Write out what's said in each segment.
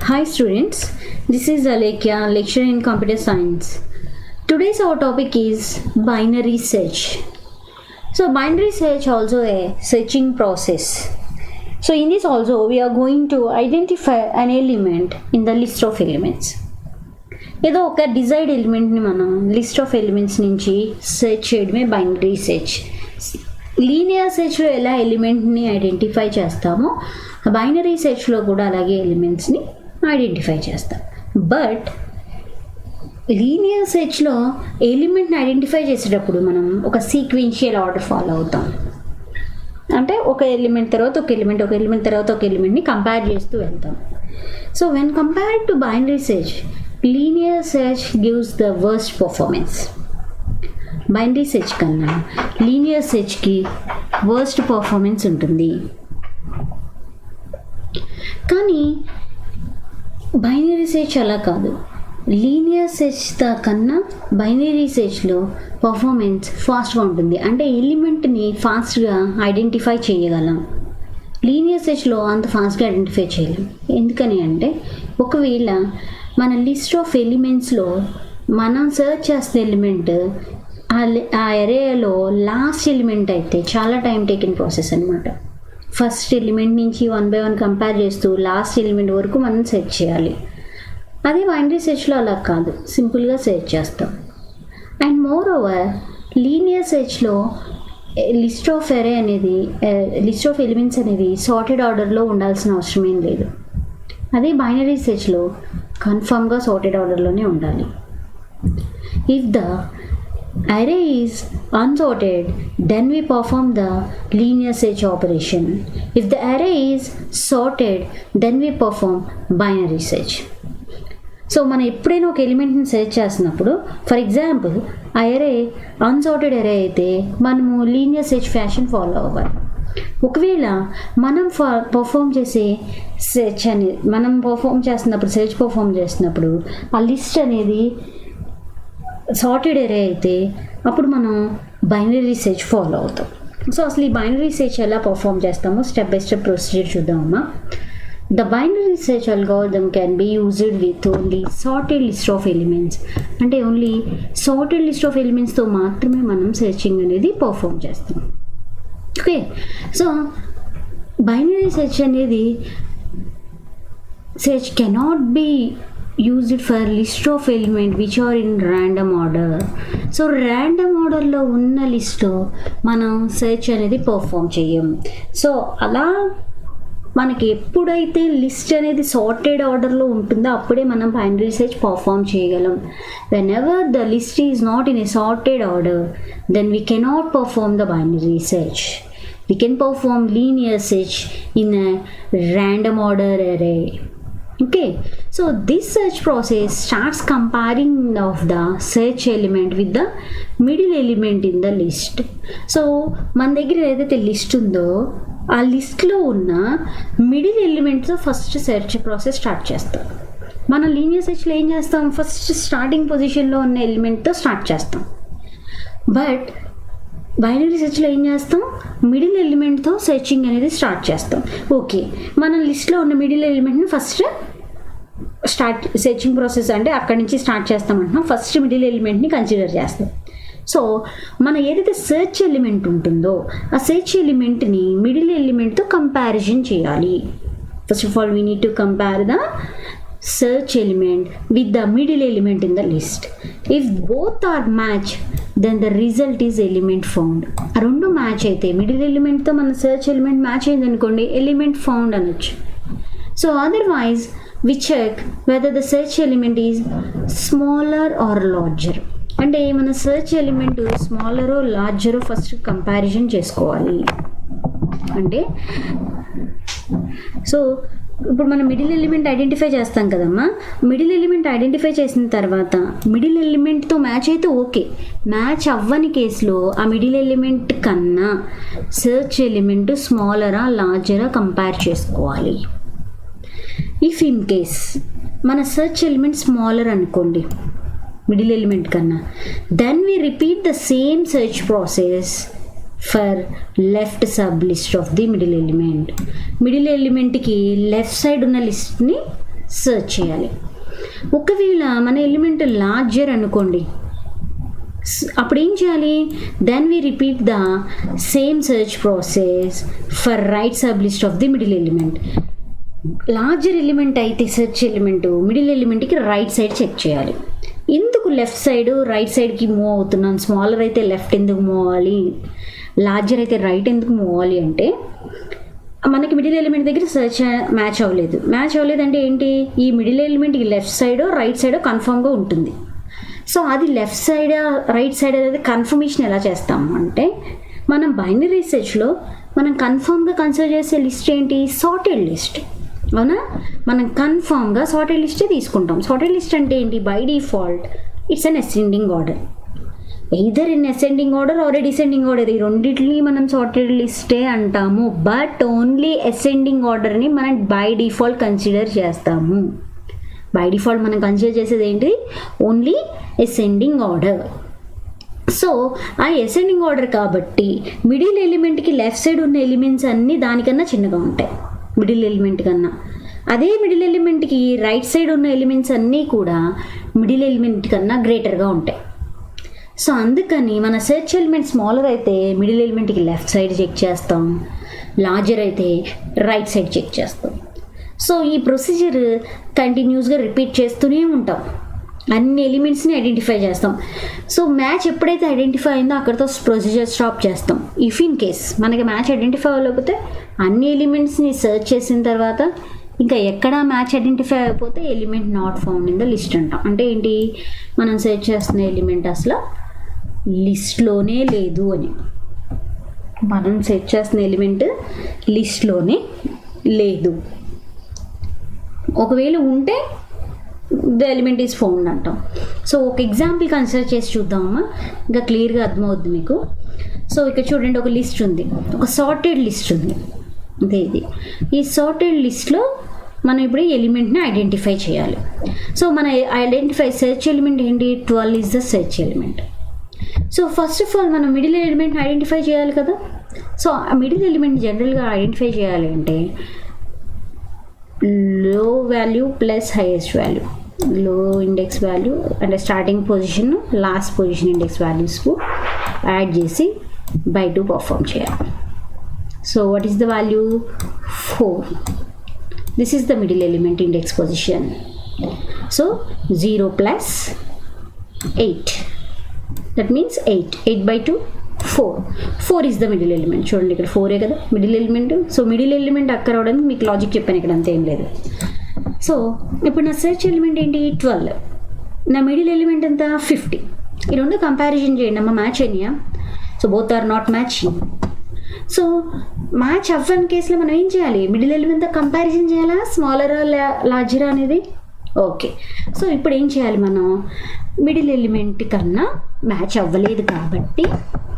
Hi students, this is Alekia, lecturer in computer science. Today's our topic is binary search. So binary search also a searching process. So in this also we are going to identify an element in the list of elements. ఏదో ఒక desired ఎలిమెంట్ని మనం list of elements నుంచి search చేయడమే binary search. Linear సెర్చ్లో ఎలా ఎలిమెంట్ని identify చేస్తామో binary సెర్చ్లో కూడా అలాగే ఎలిమెంట్స్ని identify చేస్తాం. బట్ లీనియర్ సెర్చ్లో ఎలిమెంట్ని ఐడెంటిఫై చేసేటప్పుడు మనం ఒక సీక్వెన్షియల్ ఆర్డర్ ఫాలో అవుతాం. అంటే ఒక ఎలిమెంట్ తర్వాత ఒక ఎలిమెంట్, ఒక ఎలిమెంట్ తర్వాత ఒక ఎలిమెంట్ని కంపేర్ చేస్తూ వెళ్తాం. So when compared to binary search, linear search gives the worst performance. Binary search కన్నా లీనియర్ సెర్చ్కి వర్స్ట్ పర్ఫార్మెన్స్ ఉంటుంది. కానీ బైనరీ సెర్చ్ అలా కాదు. లీనియర్ సెర్చ్ కన్నా బైనరీ సెర్చ్లో పర్ఫార్మెన్స్ ఫాస్ట్గా ఉంటుంది. అంటే ఎలిమెంట్ని ఫాస్ట్గా ఐడెంటిఫై చేయగలం. లీనియర్ సెర్చ్లో అంత ఫాస్ట్గా ఐడెంటిఫై చేయలేం. ఎందుకని అంటే ఒకవేళ మన లిస్ట్ ఆఫ్ ఎలిమెంట్స్లో మనం సెర్చ్ చేసిన ఎలిమెంట్ ఆ ఎరేలో లాస్ట్ ఎలిమెంట్ అయితే చాలా టైం టేకింగ్ ప్రాసెస్ అనమాట. ఫస్ట్ ఎలిమెంట్ నుంచి 1 by 1 కంపేర్ చేస్తూ లాస్ట్ ఎలిమెంట్ వరకు మనం సెర్చ్ చేయాలి. అదే బైనరీ సెర్చ్లో అలా కాదు, సింపుల్గా సెర్చ్ చేస్తాం. అండ్ మోర్ ఓవర్ లీనియర్ సెర్చ్లో లిస్ట్ ఆఫ్ ఎరే అనేది లిస్ట్ ఆఫ్ ఎలిమెంట్స్ అనేది సార్టెడ్ ఆర్డర్లో ఉండాల్సిన అవసరం ఏం లేదు. అదే బైనరీ సెర్చ్లో కన్ఫర్మ్గా సార్టెడ్ ఆర్డర్లోనే ఉండాలి. If the array is unsorted, then we perform the linear search operation. If the array is sorted, then we perform binary search. So మనం ఎప్పుడైనా ఒక ఎలిమెంట్ని సెర్చ్ చేస్తున్నప్పుడు, ఫర్ ఎగ్జాంపుల్ ఆ ఎరే అన్సార్టెడ్ ఎరే అయితే మనము లీనియర్ సెర్చ్ ఫ్యాషన్ ఫాలో అవ్వాలి. ఒకవేళ మనం పర్ఫామ్ చేసే సెర్చ్ అనేది మనం సెర్చ్ పర్ఫామ్ చేస్తున్నప్పుడు ఆ లిస్ట్ అనేది సార్టెడ్ ఎరే అయితే అప్పుడు మనం బైనరీ సెర్చ్ ఫాలో అవుతాం. సో అసలు ఈ బైనరీ సెర్చ్ ఎలా పర్ఫామ్ చేస్తామో స్టెప్ బై స్టెప్ ప్రొసీజర్ చూద్దామమ్మా. The binary search algorithm can be used with only sorted list of elements. అంటే ఓన్లీ సార్టెడ్ లిస్ట్ ఆఫ్ ఎలిమెంట్స్తో మాత్రమే మనం సెర్చింగ్ అనేది పర్ఫామ్ చేస్తాం. ఓకే, సో బైనరీ సెర్చ్ అనేది search cannot be used for list of element which are in random order. So random ఆర్డర్లో ఉన్న లిస్ట్లో మనం సెర్చ్ అనేది పర్ఫామ్ చేయం. సో అలా మనకి ఎప్పుడైతే లిస్ట్ అనేది సార్టెడ్ ఆర్డర్లో ఉంటుందో అప్పుడే మనం బైనరీ సెర్చ్ పర్ఫామ్ చేయగలం. Whenever the list is not in a sorted order, then we cannot perform the binary search. We can perform linear search in a random order array. Okay, so this search process starts comparing of the search element with the middle element in the list. So మన దగ్గర ఏదైతే list ఉందో ఆ లిస్ట్లో ఉన్న middle ఎలిమెంట్తో first search process start చేస్తాం. మనం లీనియర్ సెర్చ్లో ఏం చేస్తాం, ఫస్ట్ స్టార్టింగ్ పొజిషన్లో ఉన్న ఎలిమెంట్తో స్టార్ట్ చేస్తాం. బట్ బైనరీ సెర్చ్లో ఏం చేస్తాం, మిడిల్ ఎలిమెంట్తో సెర్చింగ్ అనేది స్టార్ట్ చేస్తాం. ఓకే, మన లిస్ట్లో ఉన్న మిడిల్ ఎలిమెంట్ని ఫస్ట్ సెర్చింగ్ ప్రాసెస్ అంటే అక్కడి నుంచి స్టార్ట్ చేస్తామంటున్నాం. ఫస్ట్ మిడిల్ ఎలిమెంట్ని కన్సిడర్ చేస్తాం. సో మన ఏదైతే సెర్చ్ ఎలిమెంట్ ఉంటుందో ఆ సెర్చ్ ఎలిమెంట్ని మిడిల్ ఎలిమెంట్తో కంపారిజన్ చేయాలి. First of all we need to compare the search element with the middle element in the list. If both are match, then the result is element found. ఆ రెండు match అయితే middle ఎలిమెంట్తో మన search element match అయింది అనుకోండి, element found అనొచ్చు. So otherwise we check whether the search element is smaller or larger. అంటే మన search element స్మాలరో లార్జరో ఫస్ట్ కంపారిజన్ చేసుకోవాలి. అంటే సో ఇప్పుడు మనం మిడిల్ ఎలిమెంట్ ఐడెంటిఫై చేస్తాం కదమ్మా. మిడిల్ ఎలిమెంట్ ఐడెంటిఫై చేసిన తర్వాత మిడిల్ ఎలిమెంట్తో మ్యాచ్ అయితే ఓకే, మ్యాచ్ అవ్వని కేసులో ఆ మిడిల్ ఎలిమెంట్ కన్నా సెర్చ్ ఎలిమెంట్ స్మాలరా లార్జరా కంపేర్ చేసుకోవాలి. ఇఫ్ ఇన్ కేస్ మన సెర్చ్ ఎలిమెంట్ స్మాలర్ అనుకోండి మిడిల్ ఎలిమెంట్ కన్నా, then we repeat the same search process for left sub list of the middle element. Middle ఎలిమెంట్కి లెఫ్ట్ సైడ్ ఉన్న లిస్ట్ని సెర్చ్ చేయాలి. ఒకవేళ మన ఎలిమెంట్ లార్జర్ అనుకోండి, అప్పుడు ఏం చేయాలి, then we repeat the same search process for right sub list of the middle element. Larger element అయితే సెర్చ్ ఎలిమెంట్ మిడిల్ ఎలిమెంట్కి రైట్ సైడ్ చెక్ చేయాలి. ఎందుకు లెఫ్ట్ సైడ్ రైట్ సైడ్కి మూవ్ అవుతున్నాను, స్మాలర్ అయితే లెఫ్ట్ ఎందుకు మూవ్ అవ్వాలి, లార్జర్ అయితే రైట్ ఎందుకు మూవ్ అవ్వాలి అంటే, మనకి మిడిల్ ఎలిమెంట్ దగ్గర సెర్చ్ మ్యాచ్ అవ్వలేదు అంటే ఏంటి, ఈ మిడిల్ ఎలిమెంట్కి లెఫ్ట్ సైడో రైట్ సైడో కన్ఫర్మ్గా ఉంటుంది. సో అది లెఫ్ట్ సైడ్ రైట్ సైడ్ అనేది కన్ఫర్మేషన్ ఎలా చేస్తాము అంటే, మనం బైనరీ సెర్చ్లో మనం కన్ఫర్మ్గా కన్సిడర్ చేసే లిస్ట్ ఏంటి, సార్టెడ్ లిస్ట్. అవునా, మనం కన్ఫర్మ్గా సార్టెడ్ లిస్టే తీసుకుంటాం. సార్టెడ్ లిస్ట్ అంటే ఏంటి, by default it's an ascending order, either in ascending order or descending order. ఈ రెండింటిని మనం సార్టెడ్ లిస్టే అంటాము. బట్ ఓన్లీ అసెండింగ్ ఆర్డర్ని మనం బై డిఫాల్ట్ కన్సిడర్ చేస్తాము. బై డిఫాల్ట్ మనం కన్సిడర్ చేసేది ఏంటి, ఓన్లీ అసెండింగ్ ఆర్డర్. సో ఆ అసెండింగ్ ఆర్డర్ కాబట్టి మిడిల్ ఎలిమెంట్కి లెఫ్ట్ సైడ్ ఉన్న ఎలిమెంట్స్ అన్నీ దానికన్నా చిన్నగా ఉంటాయి మిడిల్ ఎలిమెంట్ కన్నా. అదే మిడిల్ ఎలిమెంట్కి రైట్ సైడ్ ఉన్న ఎలిమెంట్స్ అన్నీ కూడా మిడిల్ ఎలిమెంట్ కన్నా గ్రేటర్గా ఉంటాయి. సో అందుకని మన సెర్చ్ ఎలిమెంట్ స్మాలర్ అయితే మిడిల్ ఎలిమెంట్కి లెఫ్ట్ సైడ్ చెక్ చేస్తాం, లార్జర్ అయితే రైట్ సైడ్ చెక్ చేస్తాం. సో ఈ ప్రొసీజర్ కంటిన్యూస్గా రిపీట్ చేస్తూనే ఉంటాం, అన్ని ఎలిమెంట్స్ని ఐడెంటిఫై చేస్తాం. సో మ్యాచ్ ఎప్పుడైతే ఐడెంటిఫై అయిందో అక్కడితో ప్రొసీజర్ స్టాప్ చేస్తాం. ఇఫ్ ఇన్ కేస్ మనకి మ్యాచ్ ఐడెంటిఫై అవ్వకపోతే అన్ని ఎలిమెంట్స్ని సెర్చ్ చేసిన తర్వాత ఇంకా ఎక్కడా మ్యాచ్ ఐడెంటిఫై అయిపోతే element not found in the list అంటాం. అంటే ఏంటి, మనం సెర్చ్ చేస్తున్న ఎలిమెంట్ అసలు లిస్ట్లోనే లేదు అని. మనం సెర్చ్ చేస్తున్న ఎలిమెంట్ లిస్ట్లోనే లేదు. ఒకవేళ ఉంటే ద ఎలిమెంట్ ఈజ్ ఫౌండ్ అంటాం. సో ఒక ఎగ్జాంపుల్ కన్సిడర్ చేసి చూద్దామమ్మా, ఇంకా క్లియర్గా అర్థమవుతుంది మీకు. సో ఇక్కడ చూడండి, ఒక లిస్ట్ ఉంది, ఒక సార్టెడ్ లిస్ట్ ఉంది. అదే ఇది, ఈ సార్టెడ్ లిస్ట్లో మనం ఇప్పుడు ఈ ఎలిమెంట్ని ఐడెంటిఫై చేయాలి. సో మన ఐడెంటిఫై సెర్చ్ ఎలిమెంట్ ఏంటి, 12 is the search element. So first of all మనం మిడిల్ ఎలిమెంట్ని ఐడెంటిఫై చేయాలి కదా. సో ఆ మిడిల్ ఎలిమెంట్ జనరల్గా ఐడెంటిఫై చేయాలి అంటే low value plus highest value, low index value అంటే starting position last position index వాల్యూస్కు యాడ్ చేసి బై 2 పర్ఫామ్ చేయాలి. So what is the value, 4. This is the middle element index position. So 0 plus 8, that means 8 by 2 4 is the middle element. చూడండి ఇక్కడ 4 కదా middle element. So middle element అక్కడ రావడానికి మీకు logic చెప్పాను, ఇక్కడ అంతా ఏం లేదు. సో ఇప్పుడు నా సెర్చ్ ఎలిమెంట్ ఏంటి, 12. నా మిడిల్ ఎలిమెంట్ ఎంత, 50. ఈ రెండు కంపారిజన్ చేయండి అమ్మ, మ్యాచ్ అయినాయా. So both are not matching. So match అవ్వని కేసులో మనం ఏం చేయాలి, మిడిల్ ఎలిమెంట్తో కంపారిజన్ చేయాలా, స్మాలరా లార్జరా అనేది. ఓకే, సో ఇప్పుడు ఏం చేయాలి మనం, మిడిల్ ఎలిమెంట్ కన్నా మ్యాచ్ అవ్వలేదు కాబట్టి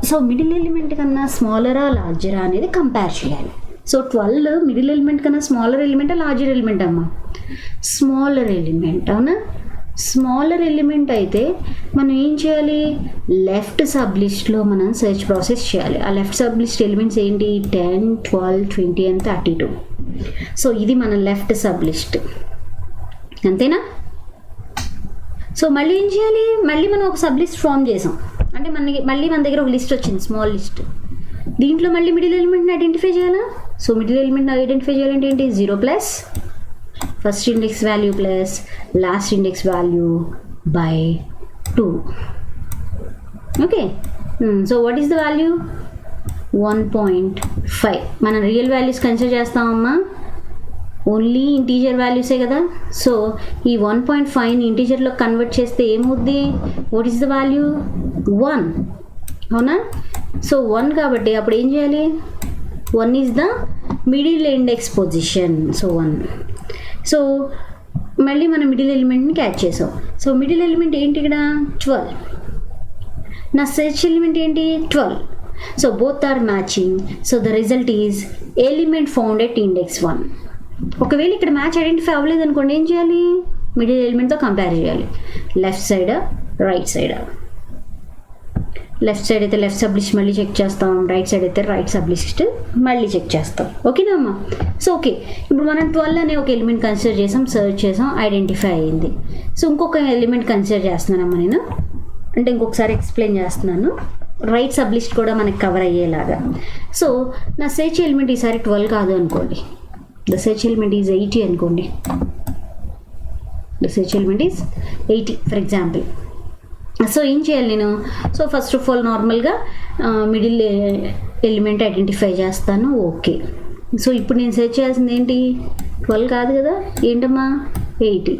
సో మిడిల్ ఎలిమెంట్ కన్నా స్మాలరా లార్జరా అనేది కంపేర్ చేయాలి. సో 12 మిడిల్ ఎలిమెంట్ కన్నా స్మాలర్ ఎలిమెంటా లార్జర్ ఎలిమెంట్ అమ్మా, స్మాలర్ ఎలిమెంట్. అవునా, స్మాలర్ ఎలిమెంట్ అయితే మనం ఏం చేయాలి, లెఫ్ట్ సబ్ లిస్ట్లో మనం సెర్చ్ ప్రాసెస్ చేయాలి. ఆ లెఫ్ట్ సబ్ లిస్ట్ ఎలిమెంట్స్ ఏంటి, 10, 12, 20 and 32. సో ఇది మన లెఫ్ట్ సబ్ లిస్ట్, అంతేనా. సో మళ్ళీ ఏం చేయాలి, మళ్ళీ మనం ఒక సబ్ లిస్ట్ ఫామ్ చేసాం అంటే మళ్ళీ మన దగ్గర ఒక లిస్ట్ వచ్చింది, స్మాల్ లిస్ట్. దీంట్లో మళ్ళీ మిడిల్ ఎలిమెంట్ని ఐడెంటిఫై చేయాలా. సో మిడిల్ ఎలిమెంట్ని ఐడెంటిఫై చేయాలంటే ఏంటి, 0 plus first index value plus last index value by 2. Okay, so what is the value, 1.5. మనం రియల్ వాల్యూస్ కన్సిడర్ చేస్తామమ్మా, ఓన్లీ ఇంటీజర్ వాల్యూసే కదా. సో ఈ 1.5ని ఇంటీజర్లో కన్వర్ట్ చేస్తే ఏమవుద్ది, వాట్ ఈస్ ద వాల్యూ, 1. అవునా, సో 1 కాబట్టి అప్పుడు ఏం చేయాలి, 1 is the middle index position. So 1. So మళ్ళీ మనం మిడిల్ ఎలిమెంట్ని క్యాచ్ చేసాం. సో మిడిల్ ఎలిమెంట్ ఏంటి ఇక్కడ, 12. నా సెర్చ్ ఎలిమెంట్ ఏంటి, 12. So both are matching. So the result is element found at index 1. ఒకవేళ ఇక్కడ మ్యాచ్ ఐడెంటిఫై అవ్వలేదు అనుకోండి, ఏం చేయాలి, మిడిల్ ఎలిమెంట్తో కంపేర్ చేయాలి, లెఫ్ట్ సైడా రైట్ సైడా. లెఫ్ట్ సైడ్ అయితే లెఫ్ట్ సబ్ లిస్ట్ మళ్ళీ చెక్ చేస్తాం, రైట్ సైడ్ అయితే రైట్ సబ్ లిస్ట్ మళ్ళీ చెక్ చేస్తాం. ఓకేనా అమ్మా? సో ఓకే, ఇప్పుడు మనం 12 అనే ఒక ఎలిమెంట్ కన్సిడర్ చేసాం, సర్చ్ చేసాం, ఐడెంటిఫై అయ్యింది. సో ఇంకొక ఎలిమెంట్ కన్సిడర్ చేస్తున్నానమ్మా నేను, అంటే ఇంకొకసారి ఎక్స్ప్లెయిన్ చేస్తున్నాను, రైట్ సబ్ లిస్ట్ కూడా మనకి కవర్ అయ్యేలాగా. సో నా సెర్చ్ ఎలిమెంట్ ఈసారి 12 కాదు అనుకోండి, ద సెర్చ్ ఎలిమెంట్ ఈజ్ 80 అనుకోండి, the search element is 80 for example. So ఏం చేయాలి నేను? సో ఫస్ట్ ఆఫ్ ఆల్ నార్మల్గా మిడిల్ ఎలిమెంట్ ఐడెంటిఫై చేస్తాను. ఓకే, సో ఇప్పుడు నేను సెర్చ్ చేయాల్సింది ఏంటి? 12 కాదు కదా, ఏంటమ్మా? 80.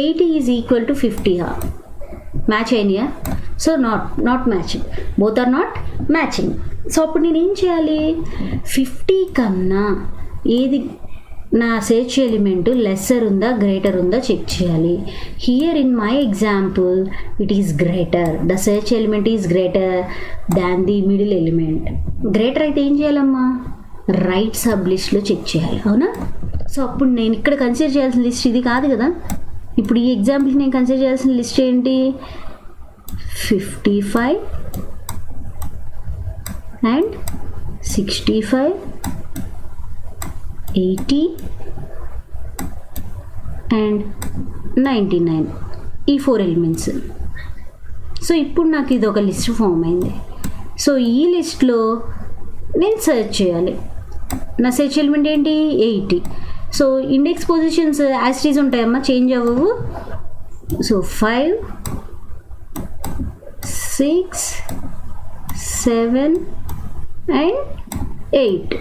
80 ఈజ్ ఈక్వల్ టు 50. మ్యాచ్ అయినాయా? So not matching, both are not matching. So అప్పుడు నేను ఏం చేయాలి? 50 కన్నా ఏది నా సెర్చ్ ఎలిమెంట్ లెస్సర్ ఉందా గ్రేటర్ ఉందా చెక్ చేయాలి. Here in my example it is greater, the search element is greater than the middle element. Greater అయితే ఏం చేయాలమ్మా? రైట్ సబ్ లిస్ట్లో చెక్ చేయాలి, అవునా? సో అప్పుడు నేను ఇక్కడ కన్సిడర్ చేయాల్సిన లిస్ట్ ఇది కాదు కదా. ఇప్పుడు ఈ ఎగ్జాంపుల్కి నేను కన్సిడర్ చేయాల్సిన లిస్ట్ ఏంటి? 55 and 65, 80 and 99, ఈ 4 ఎలిమెంట్స్. సో ఇప్పుడు నాకు ఇది ఒక లిస్ట్ ఫామ్ అయింది. సో ఈ లిస్ట్లో నేను సెర్చ్ చేయాలి. నా సెర్చ్ ఎలిమెంట్ ఏంటి? 80. So index positions as it is ఉంటాయమ్మా, చేంజ్ అవ్వవు. So 5, 6, 7 and 8.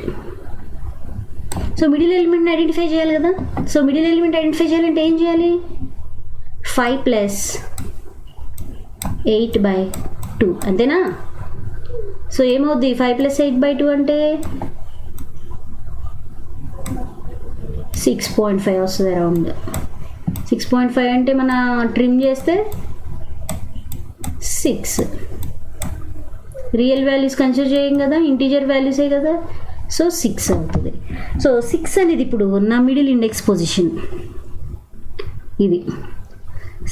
సో మిడిల్ ఎలిమెంట్ని ఐడెంటిఫై చేయాలి కదా. సో మిడిల్ ఎలిమెంట్ ఐడెంటిఫై చేయాలంటే ఏం చేయాలి? 5 + 8/2 అంతేనా? సో ఏమవుద్ది? 5 + 8/2 అంటే 6.5 వస్తుంది అరౌండ్. 6.5 అంటే మన ట్రిమ్ చేస్తే 6. రియల్ వాల్యూస్ కన్సిడర్ చేయం కదా, ఇంటీజర్ వాల్యూసే కదా. సో 6 అవుతుంది. సో 6 అనేది ఇప్పుడు నా మిడిల్ ఇండెక్స్ పొజిషన్ ఇది.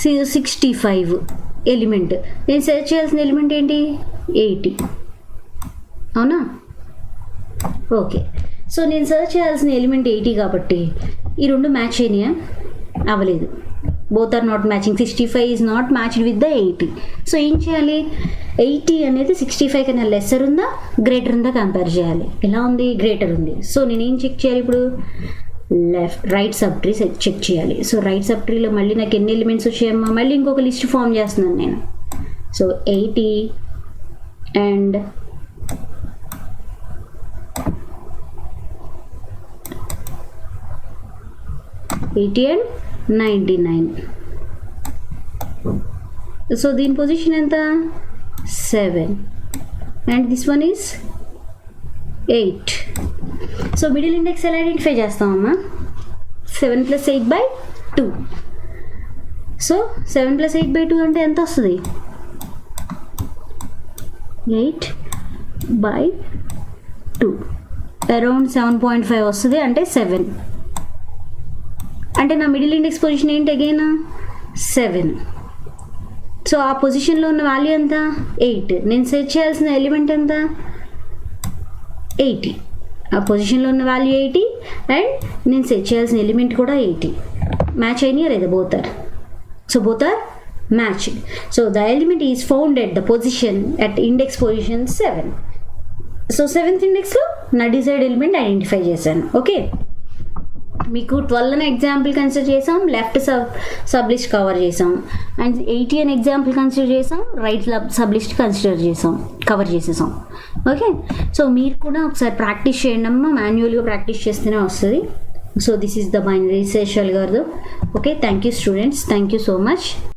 65 ఎలిమెంట్. నేను సెర్చ్ చేయాల్సిన ఎలిమెంట్ ఏంటి? 80, అవునా? ఓకే, సో నేను సెర్చ్ చేయాల్సిన ఎలిమెంట్ 80 కాబట్టి ఈ రెండు మ్యాచ్ అయినాయా? అవ్వలేదు, both are not matching. 65 is not matched with the 80. So ఏం చేయాలి? 80 అనేది 65 కన్నా లెస్సర్ ఉందా గ్రేటర్ ఉందా కంపేర్ చేయాలి. ఎలా ఉంది? గ్రేటర్ ఉంది. సో నేను ఏం చెక్ చేయాలి ఇప్పుడు? రైట్ సబ్ ట్రీ చెక్ చేయాలి. సో రైట్ సబ్ ట్రీలో మళ్ళీ నాకు ఎన్ని ఎలిమెంట్స్ వచ్చాయమ్మా? మళ్ళీ ఇంకొక లిస్ట్ ఫామ్ చేస్తున్నాను నేను. So 80 and 99. సో దీని పొజిషన్ ఎంత? 7 and this one is 8. So middle index ఎలా ఐడెంటిఫై చేస్తామమ్మా? 7 + 8/2. సో 7 + 8/2 అంటే ఎంత వస్తుంది? 8/2 అరౌండ్ 7.5 వస్తుంది, అంటే 7. అంటే నా మిడిల్ ఇండెక్స్ పొజిషన్ ఏంటి? అగైన్ 7. సో ఆ పొజిషన్లో ఉన్న వాల్యూ ఎంత? 8. నేను సెర్చ్ చేయాల్సిన ఎలిమెంట్ ఎంత? 80. ఆ పొజిషన్లో ఉన్న వాల్యూ 80 అండ్ నేను సెర్చ్ చేయాల్సిన ఎలిమెంట్ కూడా 80. మ్యాచ్ అయినాయా లేదా? Both are. So both are matched. So the element is found at the position at index position 7. So 7th ఇండెక్స్లో నా డిజైర్డ్ ఎలిమెంట్ ఐడెంటిఫై చేశాను. ఓకే, మీకు 12 అనే ఎగ్జాంపుల్ కన్సిడర్ చేసాం, లెఫ్ట్ సబ్ లిస్ట్ కవర్ చేసాం. అండ్ 80 అనే ఎగ్జాంపుల్ కన్సిడర్ చేసాం, right sub list cover చేసేసాం. ఓకే, సో మీరు కూడా ఒకసారి ప్రాక్టీస్ చేయండి అమ్మా, మాన్యువల్గా ప్రాక్టీస్ చేస్తేనే వస్తుంది. So this is the binary search algorithm. Okay, thank you students, thank you so much.